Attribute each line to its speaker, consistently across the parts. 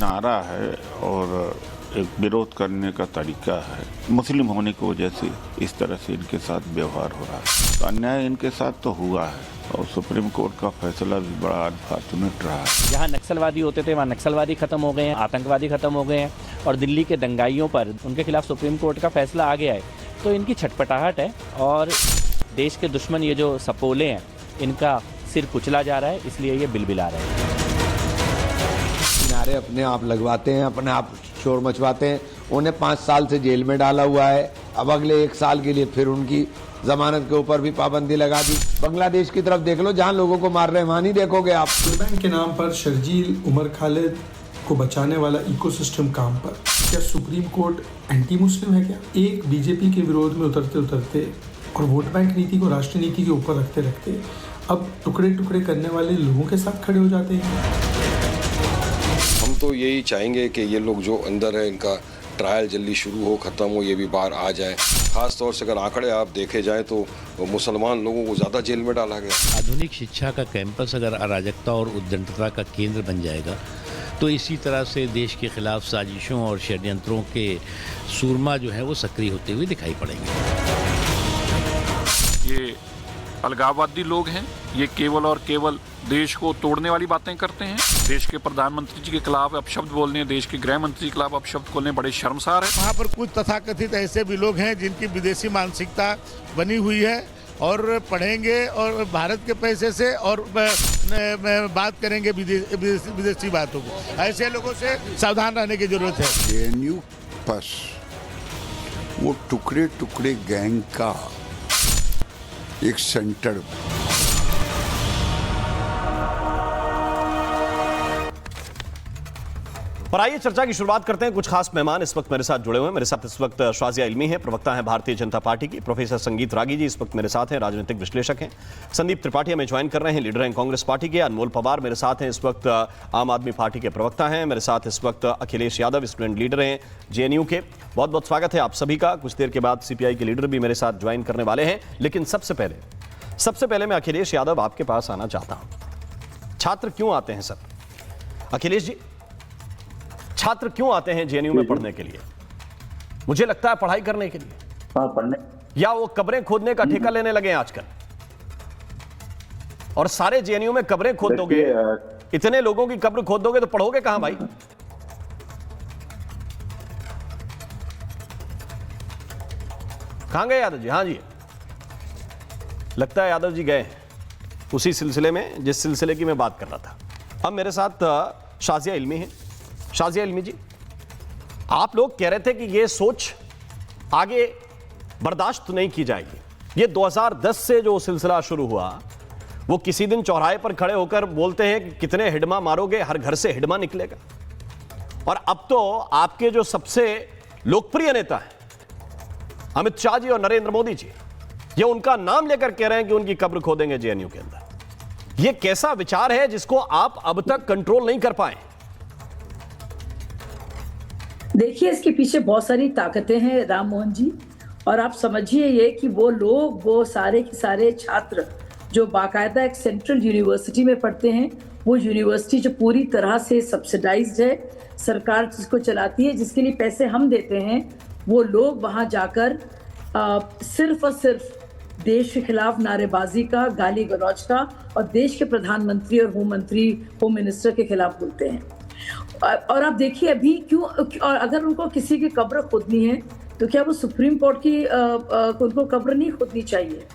Speaker 1: नारा है और एक विरोध करने का तरीका है। मुस्लिम होने की वजह से इस तरह से इनके साथ व्यवहार हो रहा है। तो अन्याय इनके साथ तो हुआ है और सुप्रीम कोर्ट का फैसला भी बड़ा अनफॉर्चुनेट रहा है।
Speaker 2: जहाँ नक्सलवादी होते थे वहाँ नक्सलवादी खत्म हो गए हैं, आतंकवादी खत्म हो गए हैं और दिल्ली के दंगाइयों पर उनके खिलाफ सुप्रीम कोर्ट का फैसला आ गया है। तो इनकी छटपटाहट है और देश के दुश्मन ये जो सपोले हैं इनका सिर कुचला जा रहा है, इसलिए ये बिलबिला रहे हैं।
Speaker 3: नारे अपने आप लगवाते हैं, अपने आप शोर मचवाते हैं। उन्हें 5 साल से जेल में डाला हुआ है। अब अगले 1 साल के लिए फिर उनकी जमानत के ऊपर भी पाबंदी लगा दी। बांग्लादेश की तरफ देख लो, जहां लोगों को मार रहे हैं वहां नहीं देखोगे आप।
Speaker 4: बैंक के नाम पर शर्जील उमर खालिद को बचाने वाला इकोसिस्टम काम पर। क्या सुप्रीम कोर्ट एंटी मुस्लिम है क्या? एक बीजेपी के विरोध में उतरते उतरते और वोट बैंक नीति को राष्ट्रीय नीति के ऊपर रखते रखते अब टुकड़े टुकड़े करने वाले लोगों के साथ खड़े हो जाते हैं।
Speaker 5: हम तो यही चाहेंगे कि ये लोग जो अंदर है इनका ट्रायल जल्दी शुरू हो, ख़त्म हो, ये भी बाहर आ जाए। खास तौर से अगर आंकड़े आप देखे जाएं तो मुसलमान लोगों को ज़्यादा जेल में डाला गया।
Speaker 6: आधुनिक शिक्षा का कैंपस अगर अराजकता और उद्दंडता का केंद्र बन जाएगा तो इसी तरह से देश के खिलाफ साजिशों और षड्यंत्रों के सूरमा जो है वो सक्रिय होते हुए दिखाई पड़ेंगे।
Speaker 7: ये अलगाववादी लोग हैं, ये केवल और केवल देश को तोड़ने वाली बातें करते हैं। देश के प्रधानमंत्री जी के खिलाफ अपशब्द बोलने, देश के गृह मंत्री के खिलाफ अपशब्द बोलने बड़े शर्मसार है।
Speaker 8: वहाँ पर कुछ तथाकथित ऐसे भी लोग हैं जिनकी विदेशी मानसिकता बनी हुई है और पढ़ेंगे और भारत के पैसे से और बात करेंगे विदेशी बातों को। ऐसे लोगों से सावधान रहने की जरूरत है।
Speaker 9: जेएनयू पास वो टुकड़े टुकड़े गैंग का एक सेंटर।
Speaker 10: पर आइए चर्चा की शुरुआत करते हैं। कुछ खास मेहमान इस वक्त मेरे साथ जुड़े हुए हैं। मेरे साथ इस वक्त शाजिया इल्मी हैं, प्रवक्ता हैं भारतीय जनता पार्टी की। प्रोफेसर संगीत रागी जी इस वक्त मेरे साथ हैं, राजनीतिक विश्लेषक हैं। संदीप त्रिपाठी हमें ज्वाइन कर रहे हैं, लीडर हैं कांग्रेस पार्टी के। अनमोल पवार मेरे साथ हैं, इस वक्त आम आदमी पार्टी के प्रवक्ता हैं। मेरे साथ इस वक्त अखिलेश यादव, स्टूडेंट लीडर हैं जेएनयू के। बहुत बहुत स्वागत है आप सभी का। कुछ देर के बाद सीपीआई के लीडर भी मेरे साथ ज्वाइन करने वाले हैं। लेकिन सबसे पहले मैं अखिलेश यादव आपके पास आना चाहता हूं। छात्र क्यों आते हैं सर? अखिलेश जी, छात्र क्यों आते हैं जेएनयू में पढ़ने के लिए? मुझे लगता है पढ़ाई करने के लिए।
Speaker 11: हाँ, पढ़ने।
Speaker 10: या वो कब्रें खोदने का ठेका लेने लगे हैं आजकल? और सारे जेएनयू में कब्रें खोद दोगे, इतने लोगों की कब्र खोद दोगे तो पढ़ोगे कहां भाई? कहां गए यादव जी? हाँ जी, लगता है यादव जी गए उसी सिलसिले में जिस सिलसिले की मैं बात कर रहा था। अब मेरे साथ शाजिया इल्मी है। शाजिया इल्मी जी, आप लोग कह रहे थे कि ये सोच आगे बर्दाश्त नहीं की जाएगी। ये 2010 से जो सिलसिला शुरू हुआ, वो किसी दिन चौराहे पर खड़े होकर बोलते हैं कि कितने हिडमा मारोगे, हर घर से हिडमा निकलेगा। और अब तो आपके जो सबसे लोकप्रिय नेता हैं अमित शाह जी और नरेंद्र मोदी जी, ये उनका नाम लेकर कह रहे हैं कि उनकी कब्र खोदेंगे जेएनयू के अंदर। ये कैसा विचार है जिसको आप अब तक कंट्रोल नहीं कर पाए?
Speaker 11: देखिए, इसके पीछे बहुत सारी ताकतें हैं राम मोहन जी, और आप समझिए ये कि वो लोग, वो सारे के सारे छात्र जो बाकायदा एक सेंट्रल यूनिवर्सिटी में पढ़ते हैं, वो यूनिवर्सिटी जो पूरी तरह से सब्सिडाइज्ड है, सरकार जिसको चलाती है, जिसके लिए पैसे हम देते हैं, वो लोग वहाँ जाकर सिर्फ और सिर्फ देश के खिलाफ नारेबाजी का, गाली गलौज का और देश के प्रधानमंत्री और होम मिनिस्टर के खिलाफ बोलते हैं। और आप देखिए अभी क्यों, और अगर उनको किसी की कब्र खोदनी है तो क्या वो सुप्रीम कोर्ट की उनको कब्र नहीं खोदनी चाहिए?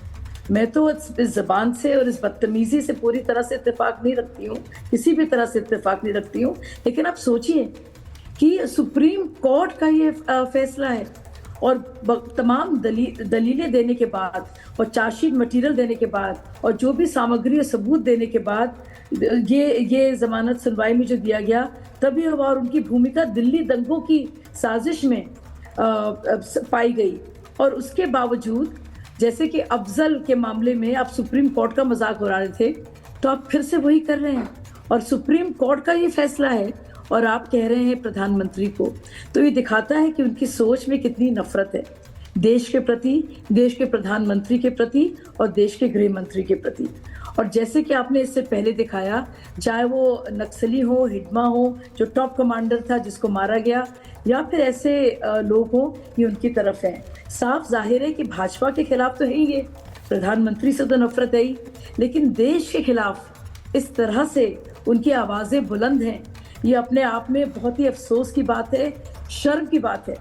Speaker 11: मैं तो इस ज़बान से और इस बदतमीजी से पूरी तरह से इत्तेफाक नहीं रखती हूँ, किसी भी तरह से इत्तेफाक नहीं रखती हूँ। लेकिन आप सोचिए कि सुप्रीम कोर्ट का ये फैसला है और तमाम दलीलें देने के बाद और चार्जशीट मटेरियल देने के बाद और जो भी सामग्री और सबूत देने के बाद ये जमानत सुनवाई में जो दिया गया, तभी और उनकी भूमिका दिल्ली दंगों की साजिश में पाई गई। और उसके बावजूद, जैसे कि अफजल के मामले में आप सुप्रीम कोर्ट का मजाक उड़ा रहे थे, तो आप फिर से वही कर रहे हैं और सुप्रीम कोर्ट का ये फैसला है और आप कह रहे हैं प्रधानमंत्री को। तो ये दिखाता है कि उनकी सोच में कितनी नफरत है देश के प्रति, देश के प्रधानमंत्री के प्रति और देश के गृह मंत्री के प्रति। और जैसे कि आपने इससे पहले दिखाया, चाहे वो नक्सली हो, हिडमा हो, जो टॉप कमांडर था जिसको मारा गया, या फिर ऐसे लोग हों ये उनकी तरफ हैं। साफ जाहिर है कि भाजपा के खिलाफ तो है ही ये, प्रधानमंत्री से तो नफरत है ही, लेकिन देश के खिलाफ इस तरह से उनकी आवाज़ें बुलंद हैं, ये अपने आप में बहुत ही अफसोस की बात है, शर्म की बात है।